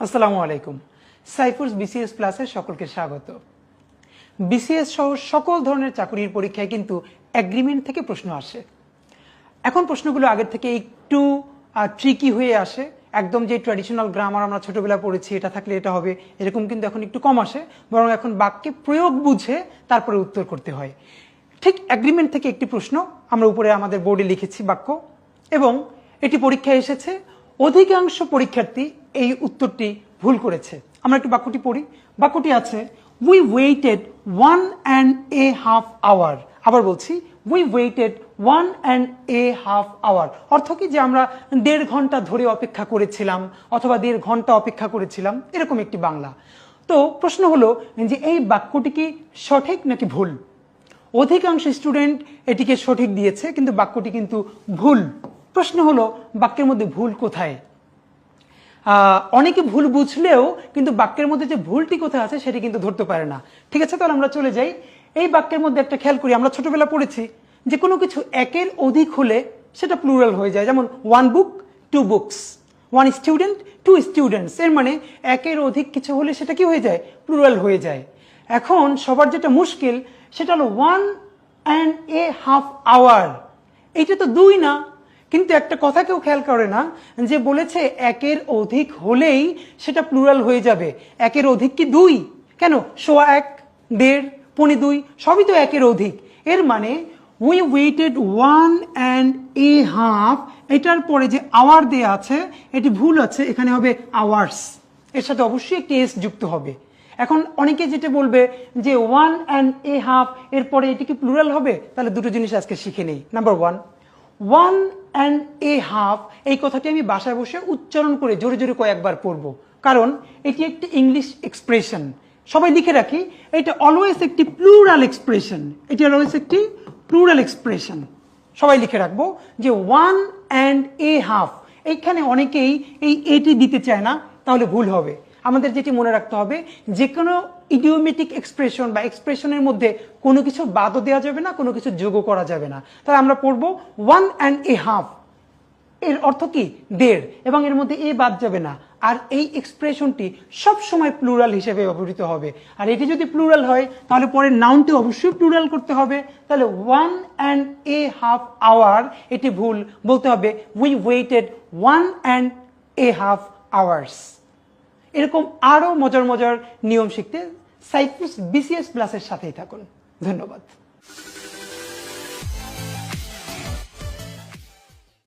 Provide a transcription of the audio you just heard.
আসসালামু আলাইকুম। সাইফুরস বিসিএস প্লাসে সকলকে স্বাগত। বিসিএস সহ সকল ধরনের চাকরির পরীক্ষায় কিন্তু এগ্রিমেন্ট থেকে প্রশ্ন আসে। এখন প্রশ্নগুলো আগের থেকে একটু ট্রিকি হয়ে আসে। একদম যে ট্র্যাডিশনাল গ্রামার আমরা ছোটবেলায় পড়েছি এটা থাকলে এটা হবে, এরকম কিন্তু এখন একটু কম আসে, বরং এখন বাক্যে প্রয়োগ বুঝে তারপরে উত্তর করতে হয়। ঠিক এগ্রিমেন্ট থেকে একটি প্রশ্ন আমরা উপরে আমাদের বোর্ডে লিখেছি বাক্য, এবং এটি পরীক্ষায় এসেছে। অধিকাংশ পরীক্ষার্থী এই উত্তরটি ভুল করেছে। আমরা একটু বাক্যটি পড়ি। বাক্যটি আছে, উই ওয়েটেড 1.5 hour। আবার বলছি, উই ওয়েটেড 1.5 hour। অর্থ কি, যে আমরা 1.5 ঘন্টা ধরে অপেক্ষা করেছিলাম অথবা 1.5 ঘন্টা অপেক্ষা করেছিলাম, এরকম একটি বাংলা। তো প্রশ্ন হলো যে এই বাক্যটি কি সঠিক নাকি ভুল? অধিকাংশ স্টুডেন্ট এটিকে সঠিক দিয়েছে, কিন্তু বাক্যটি কিন্তু ভুল। প্রশ্ন হলো বাক্যের মধ্যে ভুল কোথায়? অনেকে ভুল বুঝলেও কিন্তু বাক্যের মধ্যে যে ভুলটি কোথায় আছে সেটি কিন্তু ধরতে পারে না। ঠিক আছে, তাহলে আমরা চলে যাই। এই বাক্যের মধ্যে একটা খেয়াল করি, আমরা ছোটবেলা পড়েছি যে কোনো কিছু একের অধিক হলে সেটা প্লুরাল হয়ে যায়। যেমন 1 book 2 books, 1 student 2 students। এর মানে একের অধিক কিছু হলে সেটা কি হয়ে যায়? প্লুরাল হয়ে যায়। এখন সবার যেটা মুশকিল সেটা হলো 1.5 hour। এইটা তো 2 না, কিন্তু একটা কথা কেউ খেয়াল করে না, যে বলেছে একের অধিক হলেই সেটা প্লুরাল হয়ে যাবে। একের অধিক কি 2? কেন? 1.25, 1.5, 2.25 সবই তো একের অধিক। এর মানে উই ওয়েটেড 1.5, এটার পরে যে আওয়ার দেয়া আছে এটি ভুল আছে, এখানে হবে আওয়ার্স। এর সাথে অবশ্যই একটি এস যুক্ত হবে। এখন অনেকে যেটা বলবে যে 1.5 এরপরে এটি কি প্লুরাল হবে? তাহলে দুটো জিনিস আজকে শিখে নেই। নাম্বার 1, 1.5 এই কথাটি আমি বাসায় বসে উচ্চারণ করে জোরে জোরে কয়েকবার পড়ব, কারণ এটি একটি ইংলিশ এক্সপ্রেশন। সবাই লিখে রাখি, এটা অলওয়েজ একটি প্লুরাল এক্সপ্রেশন। এটি অলওয়েজ একটি প্লুরাল এক্সপ্রেশন। সবাই লিখে রাখবো যে 1.5। এইখানে অনেকেই এই এটি দিতে চায় না, তাহলে ভুল হবে। আমাদের যেটি মনে রাখতে হবে, যে কোনো ইডিওমেটিক এক্সপ্রেশন বা এক্সপ্রেশনের মধ্যে কোনো কিছু বাদও দেওয়া যাবে না, কোনো কিছু যোগও করা যাবে না। তাহলে আমরা পড়বো 1.5, এর অর্থ কি? 1.5, এবং এর মধ্যে এ বাদ যাবে না। আর এই এক্সপ্রেশনটি সবসময় প্লুরাল হিসেবে ব্যবহৃত হবে। আর এটি যদি প্লুরাল হয় তাহলে পরের নাউনটি অবশ্যই প্লুরাল করতে হবে। তাহলে 1.5 hour এটি ভুল, বলতে হবে উই ওয়েটেড 1.5 hours। এরকম আরো মজার মজার নিয়ম শিখতে সাইফুরস বিসিএস প্লাসের সাথেই থাকুন। ধন্যবাদ।